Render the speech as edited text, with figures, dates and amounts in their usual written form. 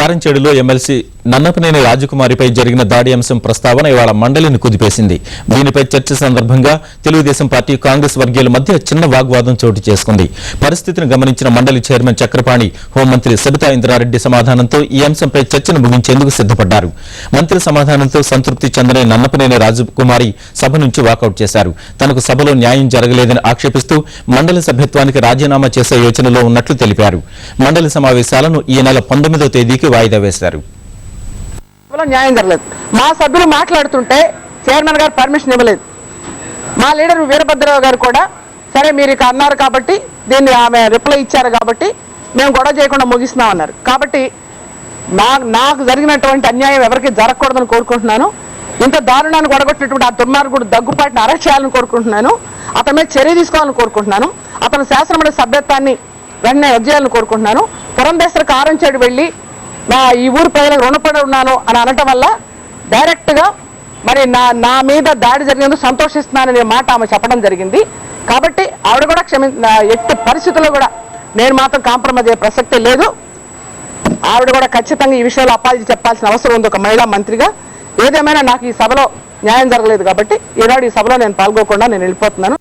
కారంచేడులో MLC Nannapaneni రాజకుమారిపై జరిగిన దాడి అంశం ప్రస్తావన ఇవాళ మండలిని కుదిపేసింది. దీనిపై చర్చ సందర్భంగా తెలుగుదేశం పార్టీ కాంగ్రెస్ వర్గీయుల మధ్య చిన్న వాగ్వాదం చోటు చేసుకుంది. పరిస్థితిని గమనించిన మండలి చైర్మన్ చక్రపాణి హోంమంత్రి సబితా ఇంద్రారెడ్డి సమాధానంతో ఈ అంశంపై చర్చను ముగించేందుకు సిద్ధపడ్డారు. మంత్రి సమాధానంతో సంతృప్తి చెందని నన్నపనేని రాజకుమారి సభ నుంచి వాకౌట్ చేశారు. తనకు సభలో న్యాయం జరగలేదని ఆక్షేపిస్తూ మండలి సభ్యత్వానికి రాజీనామా చేసే యోచనలో ఉన్నట్లు తెలిపారు. మండలి సమావేశాలను ఈ నెల 19వ తేదీకి వాయిదా వేశారు. న్యాయం జరగలేదు. మా సభ్యులు మాట్లాడుతుంటే చైర్మన్ గారు పర్మిషన్ ఇవ్వలేదు. మా లీడర్ వీరభద్రరావు గారు కూడా సరే మీరు ఇక అన్నారు కాబట్టి దీన్ని ఆమె రిప్లై ఇచ్చారు కాబట్టి మేము గొడవ చేయకుండా ముగిస్తున్నాం అన్నారు. కాబట్టి నాకు జరిగినటువంటి అన్యాయం ఎవరికి జరగకూడదని కోరుకుంటున్నాను. ఇంత దారుణాన్ని గొడగొట్టినటువంటి ఆ దుర్మార్గుడు దగ్గుపాటిని అరెస్ట్ చేయాలని కోరుకుంటున్నాను. అతని మీద చర్య తీసుకోవాలని కోరుకుంటున్నాను. అతను శాసనమండలి సభ్యత్వాన్ని వెంటనే రద్దు చేయాలని కోరుకుంటున్నాను. పురంధేశ్వర కారంచేడు వెళ్ళి ఈ ఊరు ప్రజలకు రుణపడి ఉన్నాను అని అనటం వల్ల డైరెక్ట్గా మరి నా మీద దాడి జరిగినందుకు సంతోషిస్తున్నాననే మాట ఆమె చెప్పడం జరిగింది. కాబట్టి ఆవిడ కూడా ఎట్టి పరిస్థితుల్లో కూడా నేను మాత్రం కాంప్రమైజ్ అయ్యే ప్రసక్తే లేదు. ఆవిడ కూడా ఖచ్చితంగా ఈ విషయంలో అపాలజీ చెప్పాల్సిన అవసరం ఉంది ఒక మహిళా మంత్రిగా. ఏదేమైనా నాకు ఈ సభలో న్యాయం జరగలేదు కాబట్టి ఈనాడు ఈ సభలో నేను పాల్గొకుండా నేను వెళ్ళిపోతున్నాను.